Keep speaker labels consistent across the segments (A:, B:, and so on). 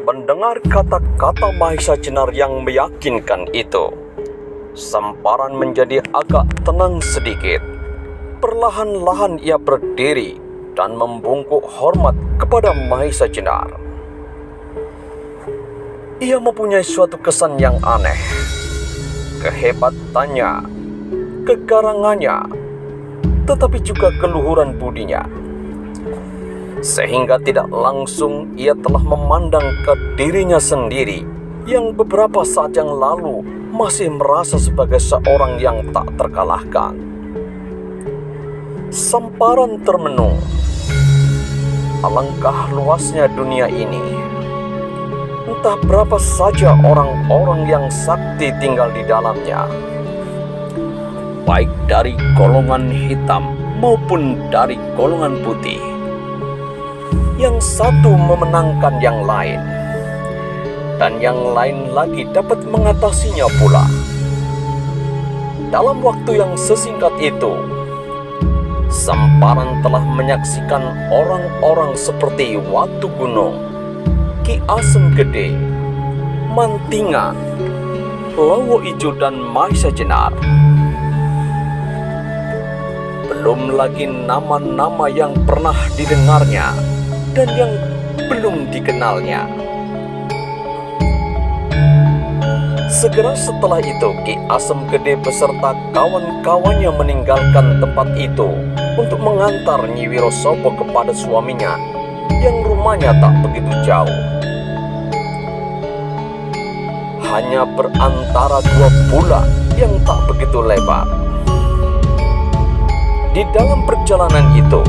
A: Mendengar kata-kata Mahisa Jenar yang meyakinkan itu, Samparan menjadi agak tenang sedikit. Perlahan-lahan ia berdiri dan membungkuk hormat kepada Mahisa Jenar. Ia mempunyai suatu kesan yang aneh. Kehebatannya, kegarangannya, tetapi juga keluhuran budinya. Sehingga tidak langsung ia telah memandang ke dirinya sendiri yang beberapa saat yang lalu masih merasa sebagai seorang yang tak terkalahkan. Samparan termenung. Alangkah luasnya dunia ini. Entah berapa saja orang-orang yang sakti tinggal di dalamnya, baik dari golongan hitam maupun dari golongan putih. Yang satu memenangkan yang lain, dan yang lain lagi dapat mengatasinya pula. Dalam waktu yang sesingkat itu, Samparan telah menyaksikan orang-orang seperti Watu Gunung, Ki Asem Gede, Mantingan, Lowo Ijo, dan Mahisa Jenar. Belum lagi nama-nama yang pernah didengarnya dan yang belum dikenalnya. Segera setelah itu, Ki Asem Gede beserta kawan-kawannya meninggalkan tempat itu untuk mengantar Nyi Wirosobo kepada suaminya yang rumahnya tak begitu jauh. Hanya berantara 2 bulan yang tak begitu lebar. Di dalam perjalanan itu,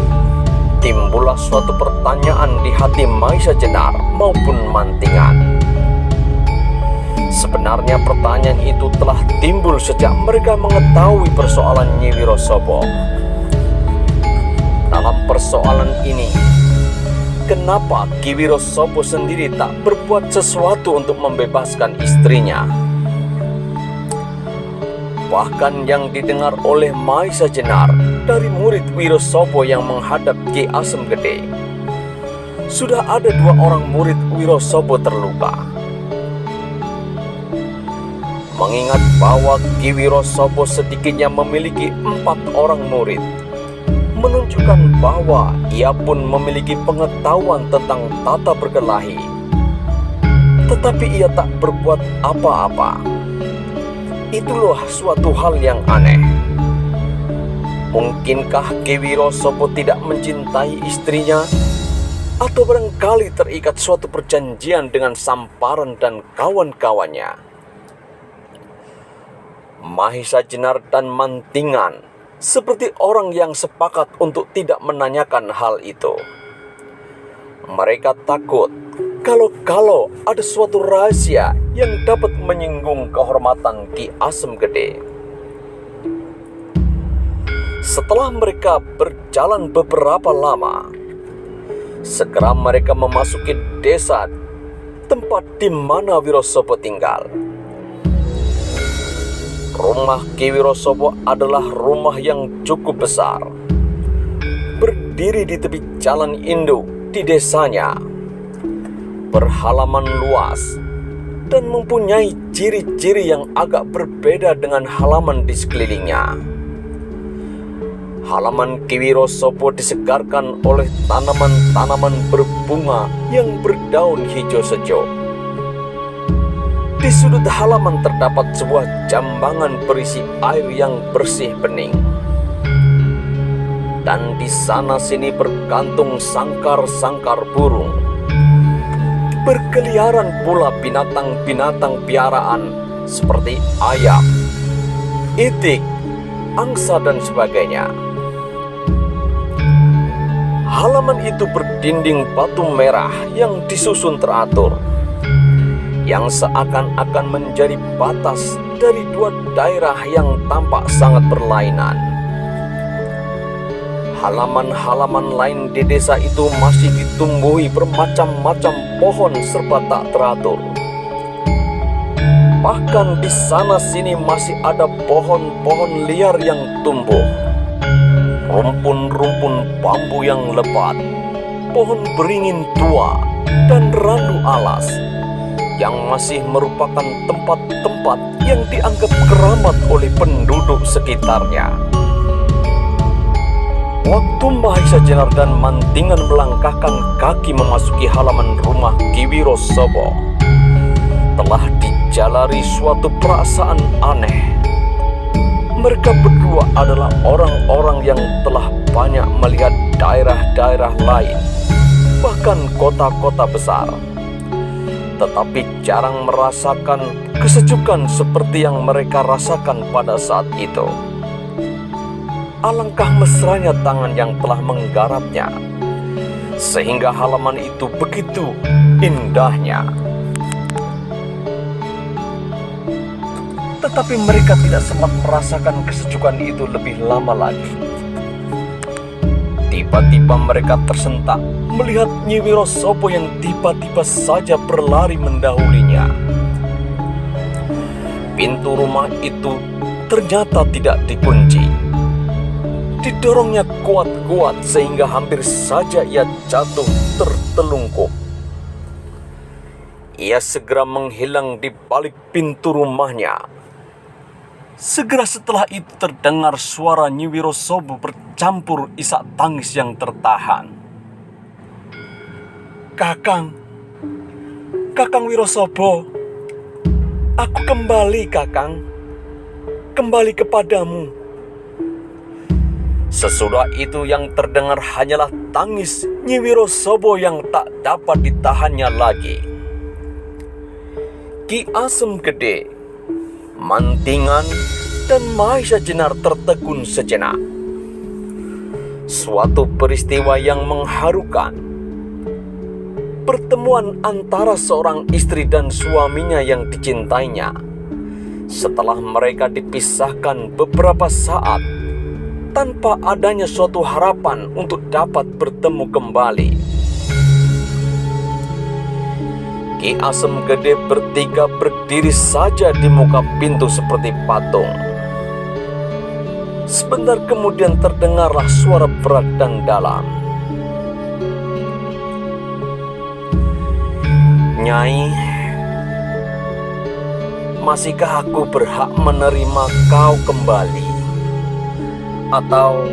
A: timbullah suatu pertanyaan di hati Mahisa Jenar maupun Mantingan. Sebenarnya pertanyaan itu telah timbul sejak mereka mengetahui persoalan Nyi Wirosobo. Dalam persoalan ini, kenapa Ki Wirosobo sendiri tak berbuat sesuatu untuk membebaskan istrinya? Bahkan yang didengar oleh Mahisa Jenar dari murid Wirosobo yang menghadap Ki Asem Gede, sudah ada 2 orang murid Wirosobo terluka. Mengingat bahwa Ki Wirosobo sedikitnya memiliki 4 orang murid, menunjukkan bahwa ia pun memiliki pengetahuan tentang tata berkelahi. Tetapi ia tak berbuat apa-apa. Itulah suatu hal yang aneh. Mungkinkah Ki Wirosobo tidak mencintai istrinya? Atau barangkali terikat suatu perjanjian dengan Samparan dan kawan-kawannya? Mahisa Jenar dan Mantingan seperti orang yang sepakat untuk tidak menanyakan hal itu. Mereka takut kalau ada suatu rahasia yang dapat menyinggung kehormatan Ki Asem Gede. Setelah mereka berjalan beberapa lama, segera mereka memasuki desa tempat di mana Wirosobo tinggal. Rumah Ki Wirosobo adalah rumah yang cukup besar, berdiri di tepi jalan induk di desanya, berhalaman luas, dan mempunyai ciri-ciri yang agak berbeda dengan halaman di sekelilingnya. Halaman Ki Wirosobo disegarkan oleh tanaman-tanaman berbunga yang berdaun hijau sejuk. Di sudut halaman terdapat sebuah jambangan berisi air yang bersih bening. Dan di sana-sini bergantung sangkar-sangkar burung. Berkeliaran pula binatang-binatang piaraan seperti ayam, itik, angsa, dan sebagainya. Halaman itu berdinding batu merah yang disusun teratur, yang seakan-akan menjadi batas dari 2 daerah yang tampak sangat berlainan. Halaman-halaman lain di desa itu masih ditumbuhi bermacam-macam pohon serba tak teratur. Bahkan di sana-sini masih ada pohon-pohon liar yang tumbuh, rumpun-rumpun bambu yang lebat, pohon beringin tua dan randu alas yang masih merupakan tempat-tempat yang dianggap keramat oleh penduduk sekitarnya. Waktu Mahisa Jenar dan Mantingan melangkahkan kaki memasuki halaman rumah Ki Wiro Sobo, telah dijalari suatu perasaan aneh. Mereka berdua adalah orang-orang yang telah banyak melihat daerah-daerah lain, bahkan kota-kota besar, tetapi jarang merasakan kesejukan seperti yang mereka rasakan pada saat itu. Alangkah mesranya tangan yang telah menggarapnya, sehingga halaman itu begitu indahnya. Tetapi mereka tidak sempat merasakan kesejukan itu lebih lama lagi. Tiba-tiba mereka tersentak melihat Nyi Wiro Sobo yang tiba-tiba saja berlari mendahulinya. Pintu rumah itu ternyata tidak dikunci. Didorongnya kuat-kuat sehingga hampir saja ia jatuh tertelungkup. Ia segera menghilang di balik pintu rumahnya. Segera setelah itu terdengar suara Nyi Wiro Sobo bercampur isak tangis yang tertahan. Kakang Wiro Sobo, aku kembali, Kakang. Kembali kepadamu. Sesudah itu yang terdengar hanyalah tangis Nyi Wiro Sobo yang tak dapat ditahannya lagi. Ki Asem Gede, Mantingan, dan Mahisa Jenar tertegun sejenak. Suatu peristiwa yang mengharukan. Pertemuan antara seorang istri dan suaminya yang dicintainya. Setelah mereka dipisahkan beberapa saat, tanpa adanya suatu harapan untuk dapat bertemu kembali. Ki Asem Gede bertiga berdiri saja di muka pintu seperti patung. Sebentar kemudian terdengarlah suara berat dan dalam. Nyai, masihkah aku berhak menerima kau kembali? Atau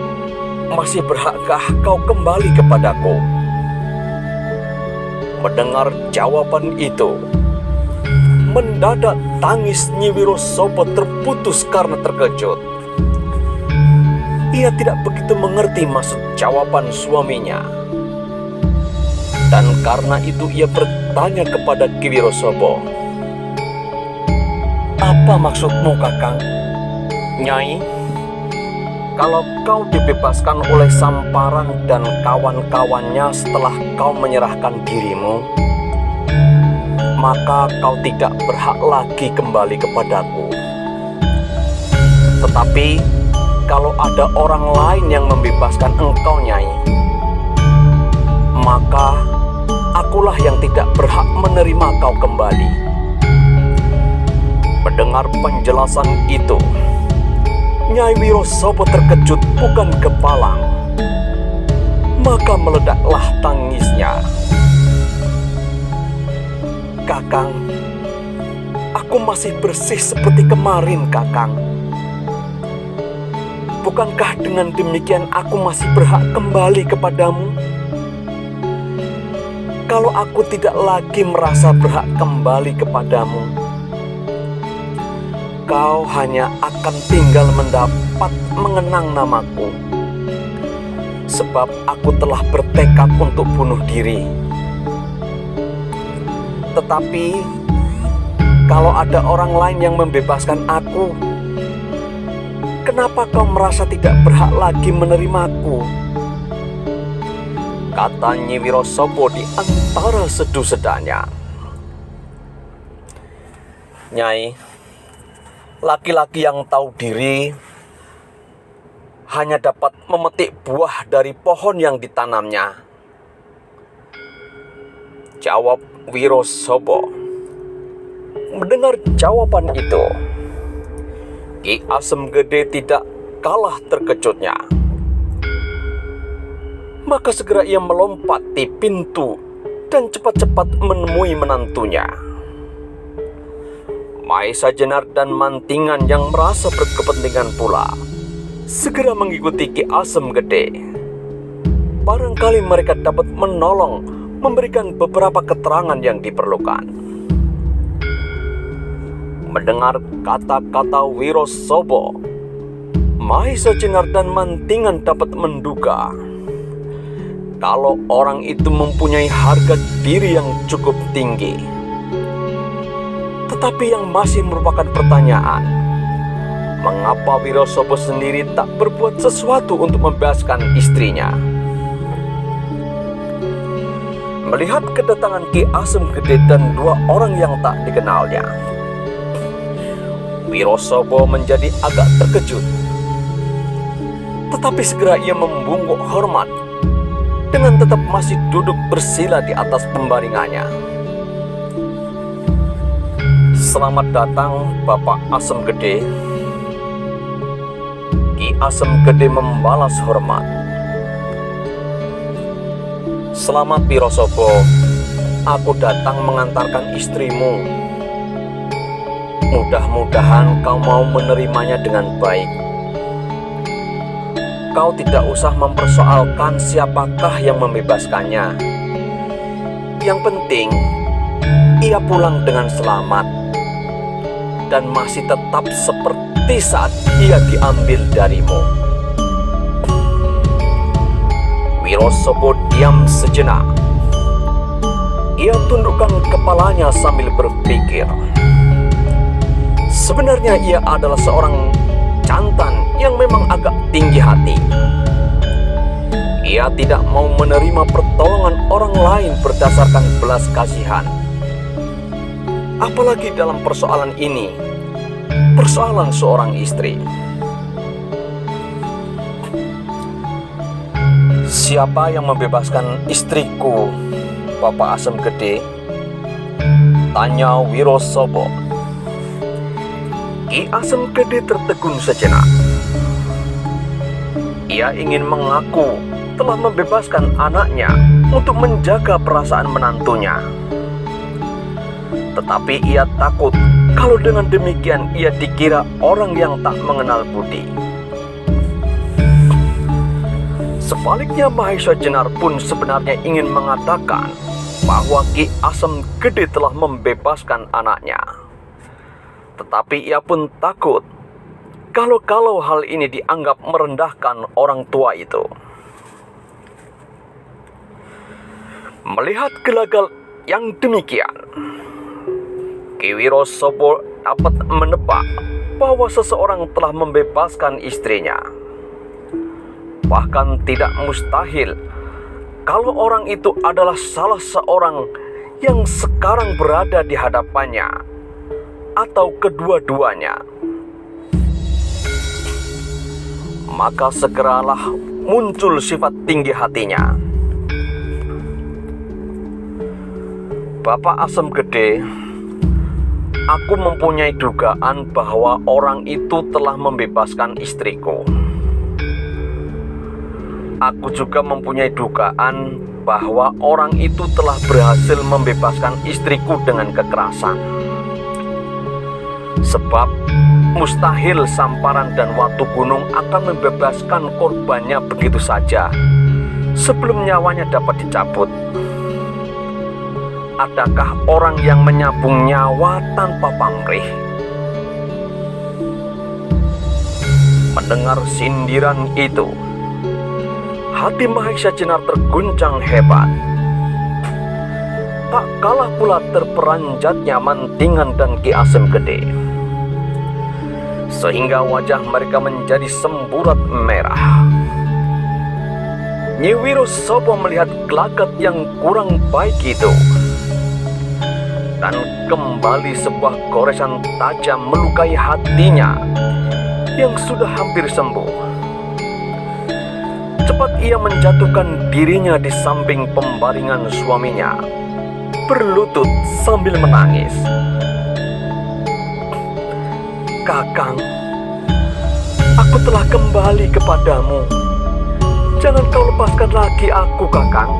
A: masih berhakkah kau kembali kepadaku? Mendengar jawaban itu, mendadak tangis Nyi Wiro Sobo terputus karena terkejut. Ia tidak begitu mengerti maksud jawaban suaminya. Dan karena itu ia bertanya kepada Ki Wiro Sobo, "Apa maksudmu, Kakang?" "Nyai, kalau kau dibebaskan oleh Samparang dan kawan-kawannya setelah kau menyerahkan dirimu, maka kau tidak berhak lagi kembali kepadaku. Tetapi kalau ada orang lain yang membebaskan engkau, Nyai, maka akulah yang tidak berhak menerima kau kembali." Mendengar penjelasan itu, Nyai Wiro Sobo terkejut bukan kepalang. Maka meledaklah tangisnya. "Kakang, aku masih bersih seperti kemarin, Kakang. Bukankah dengan demikian aku masih berhak kembali kepadamu? Kalau aku tidak lagi merasa berhak kembali kepadamu, kau hanya akan tinggal mendapat mengenang namaku. Sebab aku telah bertekad untuk bunuh diri. Tetapi kalau ada orang lain yang membebaskan aku, kenapa kau merasa tidak berhak lagi menerimaku?" Kata Nyi Wiro Sobo di antara sedu-sedanya. "Nyai, laki-laki yang tahu diri hanya dapat memetik buah dari pohon yang ditanamnya," jawab Wiro Sobo. Mendengar jawaban itu, Ki Asem Gede tidak kalah terkejutnya. Maka segera ia melompati pintu dan cepat-cepat menemui menantunya. Maesa Jenar dan Mantingan yang merasa berkepentingan pula segera mengikuti Ki Asem Gede. Barangkali mereka dapat menolong memberikan beberapa keterangan yang diperlukan. Mendengar kata-kata Wiro Sobo, Maesa Jenar dan Mantingan dapat menduga kalau orang itu mempunyai harga diri yang cukup tinggi. Tetapi yang masih merupakan pertanyaan, mengapa Wiro Sobo sendiri tak berbuat sesuatu untuk membebaskan istrinya? Melihat kedatangan Ki Asem Gede dan dua orang yang tak dikenalnya, Wiro Sobo menjadi agak terkejut. Tetapi segera ia membungkuk hormat dengan tetap masih duduk bersila di atas pembaringannya. Selamat datang Bapak Asem Gede. Ki Asem Gede membalas hormat. Selamat Wiro Sobo, aku datang mengantarkan istrimu. Mudah-mudahan kau mau menerimanya dengan baik. Kau tidak usah mempersoalkan siapakah yang membebaskannya. Yang penting, ia pulang dengan selamat dan masih tetap seperti saat ia diambil darimu. Wiro Sobo diam sejenak. Ia tundukkan kepalanya sambil berpikir. Sebenarnya ia adalah seorang jantan yang memang agak tinggi hati. Ia tidak mau menerima pertolongan orang lain berdasarkan belas kasihan. Apalagi dalam persoalan ini, persoalan seorang istri. Siapa yang membebaskan istriku, Bapak Asem Gede? Tanya Wiro Sobo. Ki Asem Gede tertegun sejenak. Ia ingin mengaku telah membebaskan anaknya untuk menjaga perasaan menantunya. Tetapi ia takut kalau dengan demikian ia dikira orang yang tak mengenal budi. Sebaliknya Maesa Jenar pun sebenarnya ingin mengatakan bahwa Ki Asem Gede telah membebaskan anaknya. Tetapi ia pun takut kalau hal ini dianggap merendahkan orang tua itu. Melihat gelagat yang demikian, Ki Wiro Sobo dapat menebak bahwa seseorang telah membebaskan istrinya. Bahkan tidak mustahil kalau orang itu adalah salah seorang yang sekarang berada di hadapannya, atau kedua-duanya. Maka segeralah muncul sifat tinggi hatinya. Bapak Asem Gede, aku mempunyai dugaan bahwa orang itu telah membebaskan istriku. Aku juga mempunyai dugaan bahwa orang itu telah berhasil membebaskan istriku dengan kekerasan. Sebab mustahil Samparan dan Watu Gunung akan membebaskan korbannya begitu saja sebelum nyawanya dapat dicabut. Adakah orang yang menyambung nyawa tanpa pamrih? Mendengar sindiran itu, hati Maesa Jenar terguncang hebat. Tak kalah pula terperanjatnya Mantingan dan Ki Asem Gede, sehingga wajah mereka menjadi semburat merah. Nyi Wiro Sobo melihat gelagat yang kurang baik itu, dan kembali sebuah goresan tajam melukai hatinya yang sudah hampir sembuh. Cepat ia menjatuhkan dirinya di samping pembaringan suaminya, berlutut sambil menangis. Kakang, aku telah kembali kepadamu. Jangan kau lepaskan lagi aku, Kakang.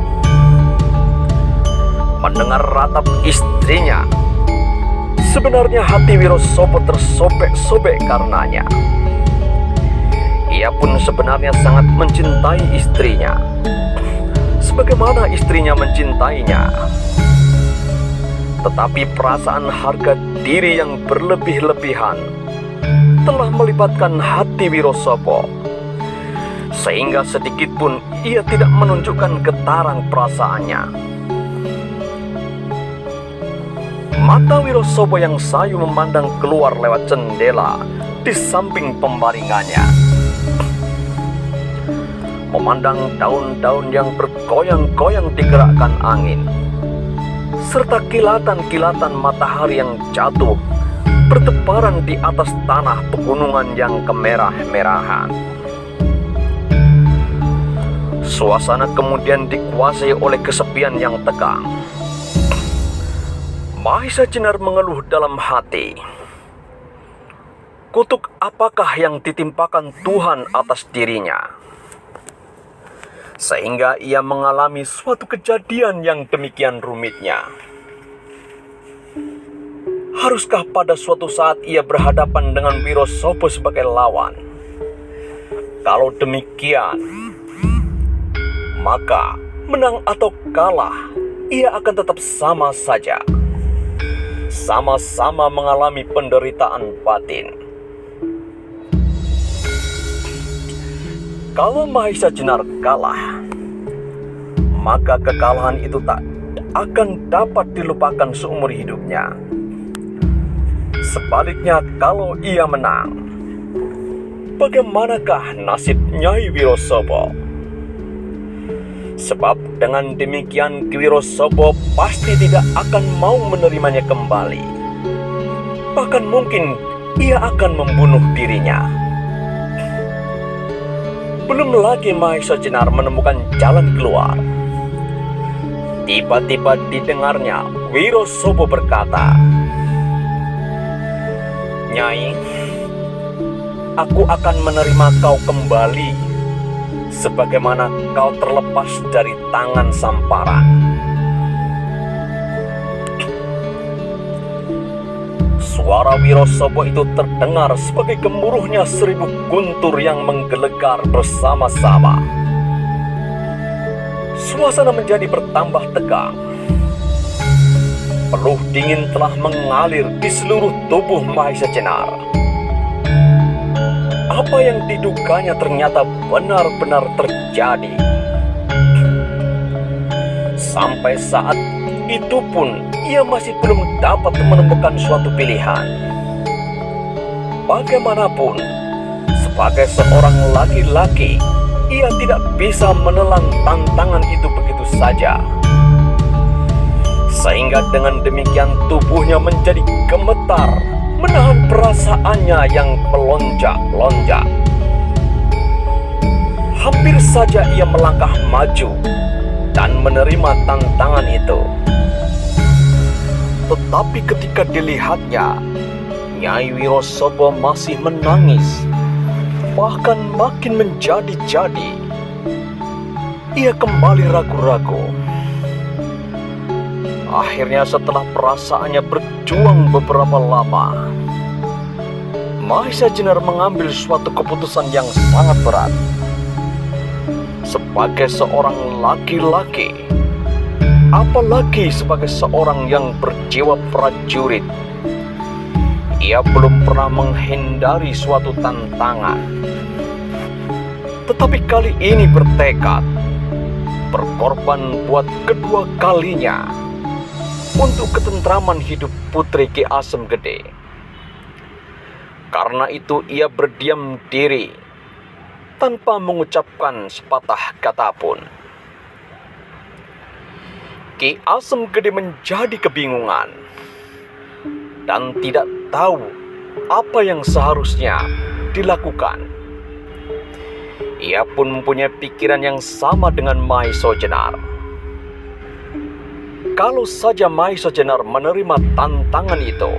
A: mendengar ratap istrinya. Sebenarnya hati Wirosobo tersobek-sobek karenanya. Ia pun sebenarnya sangat mencintai istrinya, sebagaimana istrinya mencintainya. Tetapi perasaan harga diri yang berlebih-lebihan telah melibatkan hati Wirosobo, sehingga sedikitpun ia tidak menunjukkan getaran perasaannya. Mata Wirosobo yang sayu memandang keluar lewat jendela di samping pembaringannya, memandang daun-daun yang bergoyang-goyang digerakkan angin, serta kilatan-kilatan matahari yang jatuh bertebaran di atas tanah pegunungan yang kemerah-merahan. Suasana kemudian dikuasai oleh kesepian yang tegang. Mahisa Jenar mengeluh dalam hati. Kutuk apakah yang ditimpakan Tuhan atas dirinya, sehingga ia mengalami suatu kejadian yang demikian rumitnya? Haruskah pada suatu saat ia berhadapan dengan Wirosobo sebagai lawan? Kalau demikian, maka menang atau kalah, ia akan tetap sama saja. Sama-sama mengalami penderitaan batin. Kalau Mahisa Jenar kalah, maka kekalahan itu tak akan dapat dilupakan seumur hidupnya. Sebaliknya, kalau ia menang, bagaimanakah nasib Nyai Wirosobo? Sebab dengan demikian Wirosobo pasti tidak akan mau menerimanya kembali. Bahkan mungkin ia akan membunuh dirinya. Belum lagi Mahisa Jenar menemukan jalan keluar. Tiba-tiba didengarnya Wirosobo berkata, "Nyai, aku akan menerima kau kembali sebagaimana kau terlepas dari tangan Samparan." Suara Wirosobo itu terdengar sebagai gemuruhnya 1000 guntur yang menggelegar bersama-sama. Suasana menjadi bertambah tegang. Peluh dingin telah mengalir di seluruh tubuh Mahisa Jenar. Apa yang diduganya ternyata benar-benar terjadi. Sampai saat itu pun ia masih belum dapat menemukan suatu pilihan. Bagaimanapun, sebagai seorang laki-laki, ia tidak bisa menelan tantangan itu begitu saja. Sehingga dengan demikian tubuhnya menjadi gemetar, menahan perasaannya yang melonjak-lonjak. Hampir saja ia melangkah maju dan menerima tantangan itu. Tetapi ketika dilihatnya, Nyai Wirosobo masih menangis, bahkan makin menjadi-jadi. Ia kembali ragu-ragu. Akhirnya setelah perasaannya berjuang beberapa lama, Mahisa Jenar mengambil suatu keputusan yang sangat berat. Sebagai seorang laki-laki, apalagi sebagai seorang yang berjiwa prajurit, ia belum pernah menghindari suatu tantangan. Tetapi kali ini bertekad berkorban buat kedua kalinya untuk ketentraman hidup putri Ki Asem Gede. Karena itu ia berdiam diri tanpa mengucapkan sepatah kata pun. Ki Asem Gede menjadi kebingungan dan tidak tahu apa yang seharusnya dilakukan. Ia pun mempunyai pikiran yang sama dengan Mahisa Jenar. Kalau saja Mahisa Jenar menerima tantangan itu,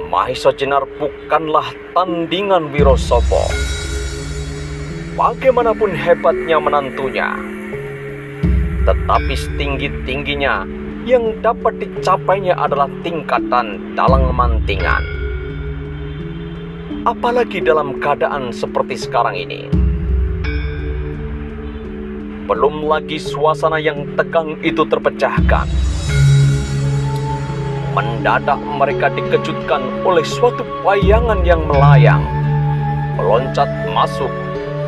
A: Mahisa Jenar bukanlah tandingan Wirosobo. Bagaimanapun hebatnya menantunya, tetapi setinggi-tingginya yang dapat dicapainya adalah tingkatan dalang mantingan. Apalagi dalam keadaan seperti sekarang ini. Belum lagi suasana yang tegang itu terpecahkan. Mendadak mereka dikejutkan oleh suatu bayangan yang melayang, meloncat masuk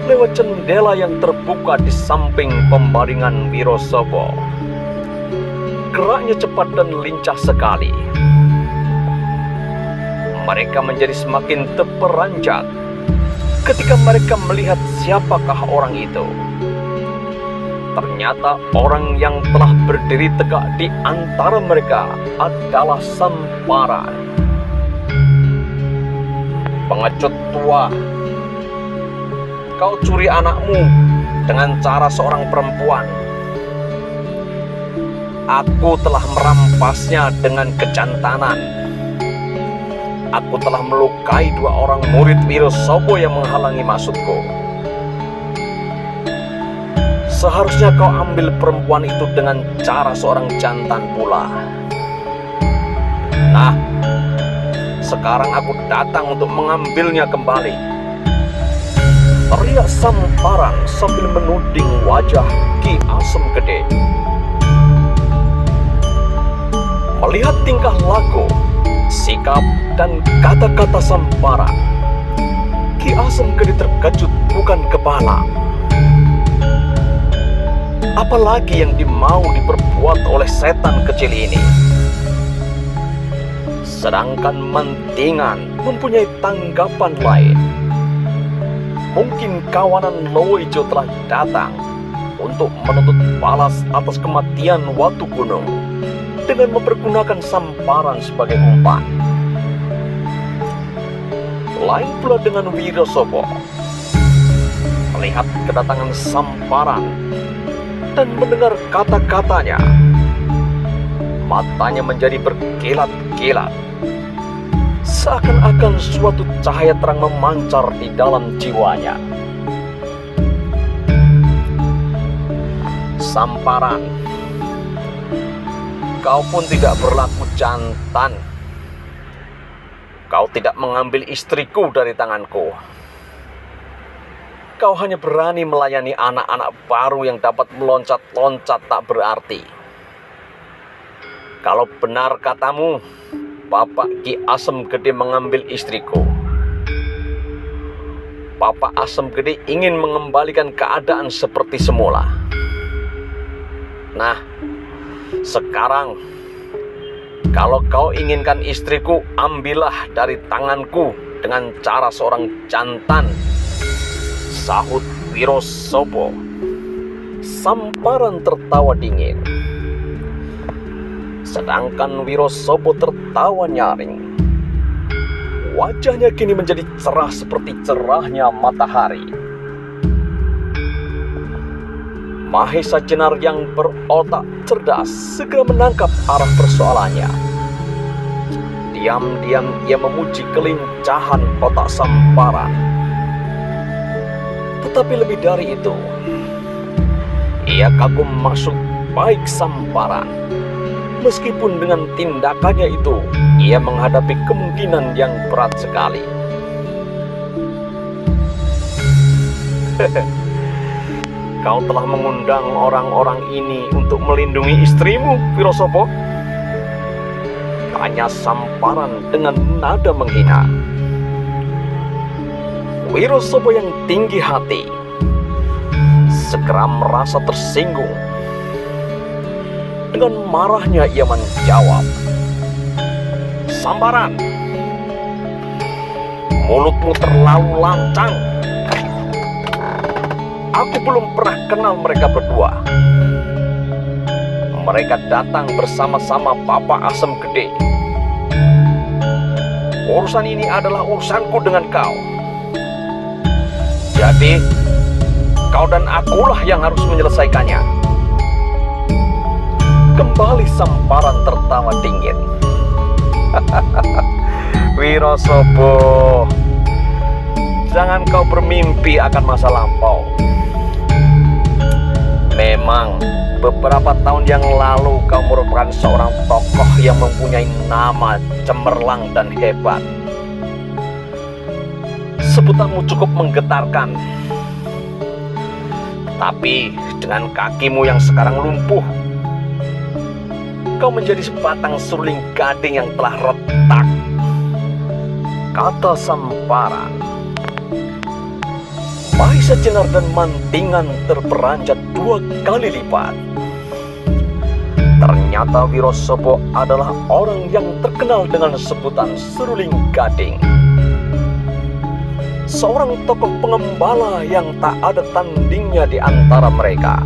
A: lewat jendela yang terbuka di samping pembaringan Wirosobo. Geraknya cepat dan lincah sekali. Mereka menjadi semakin terperanjat ketika mereka melihat siapakah orang itu. Ternyata orang yang telah berdiri tegak di antara mereka adalah Samparan. Pengecut tua, kau curi anakmu dengan cara seorang perempuan. Aku telah merampasnya dengan kejantanan. Aku telah melukai 2 orang murid Wirosobo yang menghalangi maksudku. Seharusnya kau ambil perempuan itu dengan cara seorang jantan pula. Nah, sekarang aku datang untuk mengambilnya kembali. Teriak Samparan sambil menuding wajah Ki Asem Gede. Melihat tingkah laku, sikap, dan kata-kata Samparan, Ki Asem Gede terkejut bukan kepala. Apalagi yang dimau diperbuat oleh setan kecil ini. Sedangkan Mantingan mempunyai tanggapan lain. Mungkin kawanan Loijo telah datang untuk menuntut balas atas kematian Watu Gunung dengan mempergunakan Samparan sebagai umpan. Lain pula dengan Wirosobo. Melihat kedatangan Samparan dan mendengar kata-katanya, matanya menjadi berkilat-kilat. Seakan-akan suatu cahaya terang memancar di dalam jiwanya. Samparan, kau pun tidak berlaku jantan. Kau tidak mengambil istriku dari tanganku. Kau hanya berani melayani anak-anak baru yang dapat meloncat-loncat tak berarti. Kalau benar katamu, Bapak Ki Asem Gede mengambil istriku. Bapak Asem Gede ingin mengembalikan keadaan seperti semula. Nah, sekarang kalau kau inginkan istriku, ambillah dari tanganku dengan cara seorang jantan, sahut Wirosobo. Samparan tertawa dingin. Sedangkan Wirosobo tertawa nyaring. Wajahnya kini menjadi cerah seperti cerahnya matahari. Mahesa Jenar yang berotak cerdas segera menangkap arah persoalannya. Diam-diam ia memuji kelincahan otak Samparan. Tetapi lebih dari itu, ia kagum maksud baik Samparan. Meskipun dengan tindakannya itu, ia menghadapi kemungkinan yang berat sekali. Kau telah mengundang orang-orang ini untuk melindungi istrimu, Wirosobo? Tanya Samparan dengan nada menghina. Wirosobo yang tinggi hati segera merasa tersinggung. Dengan marahnya ia menjawab, Samparan, mulutmu terlalu lancang. Aku belum pernah kenal mereka berdua. Mereka datang bersama-sama Bapak Asem Gede. Urusan ini adalah urusanku dengan kau. Jadi, kau dan akulah yang harus menyelesaikannya. Kembali Samparan tertawa dingin. Wirosobo, jangan kau bermimpi akan masa lampau. Memang beberapa tahun yang lalu kau merupakan seorang tokoh yang mempunyai nama cemerlang dan hebat. Sebutanmu cukup menggetarkan. Tapi dengan kakimu yang sekarang lumpuh, kau menjadi sebatang suling gading yang telah retak, kata Samparan. Mahisa Jenar dan Mantingan terperanjat 2 kali lipat. Ternyata Wirosobo adalah orang yang terkenal dengan sebutan seruling gading. Seorang tokoh pengembala yang tak ada tandingnya di antara mereka.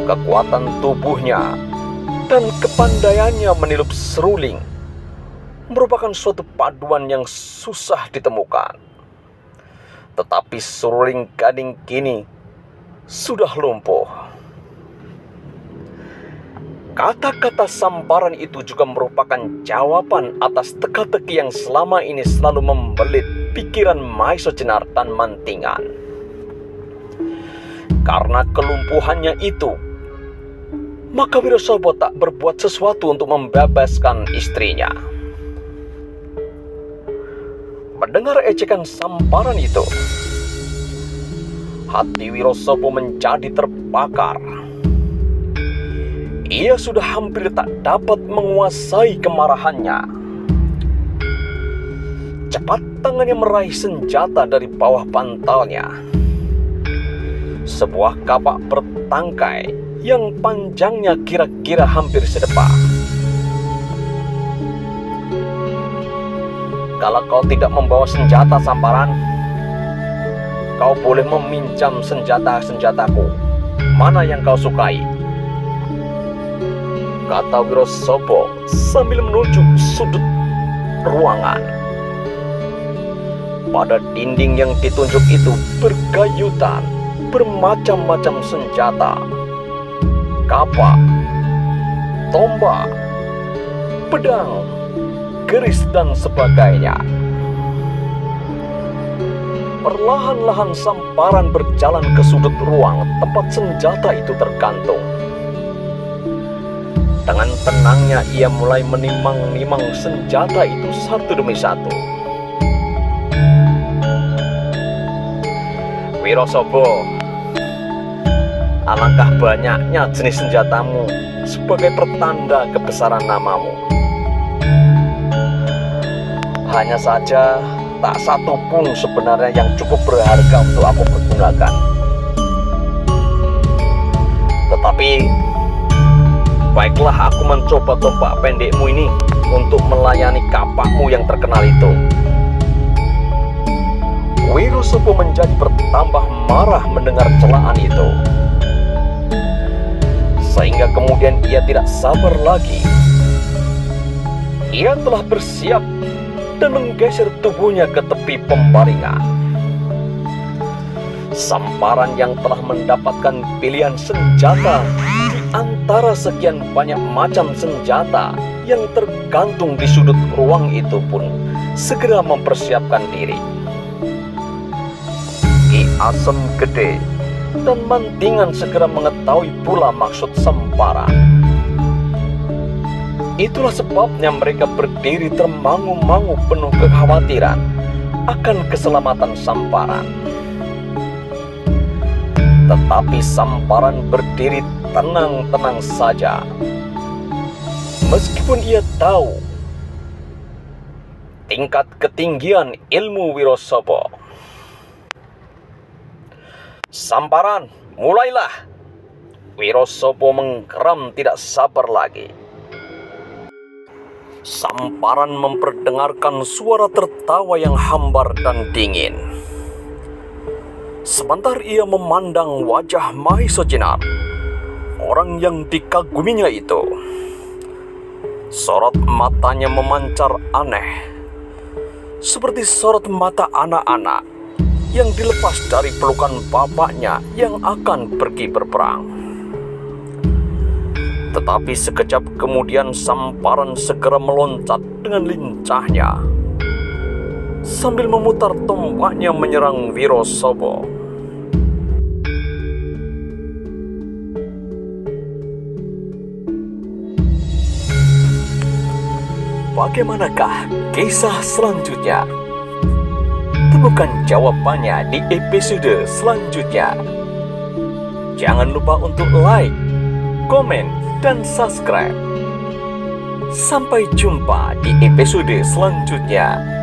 A: Kekuatan tubuhnya dan kepandaiannya meniup seruling merupakan suatu paduan yang susah ditemukan. Tetapi seruling gading kini sudah lumpuh. Kata-kata Samparan itu juga merupakan jawaban atas teka-teki yang selama ini selalu membelit pikiran Mahisa Jenar dan Mantingan. Karena kelumpuhannya itu, maka Wirosobo tak berbuat sesuatu untuk membebaskan istrinya. Mendengar ejekan Samparan itu, hati Wirosobo menjadi terbakar. Ia sudah hampir tak dapat menguasai kemarahannya. Cepat tangannya meraih senjata dari bawah bantalnya. Sebuah kapak bertangkai yang panjangnya kira-kira hampir sedepak. Kalau kau tidak membawa senjata, Samparan, kau boleh meminjam senjata-senjataku. Mana yang kau sukai? Kata Wirosobo sambil menuju sudut ruangan. Pada dinding yang ditunjuk itu bergayutan bermacam-macam senjata, kapak, tombak, pedang, keris, dan sebagainya. Perlahan-lahan Samparan berjalan ke sudut ruang tempat senjata itu tergantung. Dengan tenangnya ia mulai menimang-nimang senjata itu satu demi satu. Wirosobo, alangkah banyaknya jenis senjatamu sebagai pertanda kebesaran namamu. Hanya saja tak satu pun sebenarnya yang cukup berharga untuk aku pergunakan. Tetapi baiklah, aku mencoba tombak pendekmu ini untuk melayani kapakmu yang terkenal itu. Wirosobo menjadi bertambah marah mendengar celaan itu, sehingga kemudian ia tidak sabar lagi. Ia telah bersiap dan menggeser tubuhnya ke tepi pembaringan. Samparan yang telah mendapatkan pilihan senjata di antara sekian banyak macam senjata yang tergantung di sudut ruang itu pun segera mempersiapkan diri. Ki Asem Gede dan Mantingan segera mengetahui pula maksud Samparan. Itulah sebabnya mereka berdiri termangu-mangu penuh kekhawatiran akan keselamatan Samparan. Tetapi Samparan berdiri tenang-tenang saja. Meskipun ia tahu tingkat ketinggian ilmu Wirosobo. Samparan, mulailah! Wirosobo menggeram tidak sabar lagi. Samparan memperdengarkan suara tertawa yang hambar dan dingin. Sebentar ia memandang wajah Mahisa Jenar, orang yang dikaguminya itu. Sorot matanya memancar aneh, seperti sorot mata anak-anak yang dilepas dari pelukan bapaknya yang akan pergi berperang. Tetapi sekejap kemudian Samparan segera meloncat dengan lincahnya sambil memutar tombaknya menyerang Wirosobo. bagaimanakah kisah selanjutnya? Temukan jawabannya di episode selanjutnya. Jangan lupa untuk like, komen, dan subscribe. Sampai jumpa di episode selanjutnya.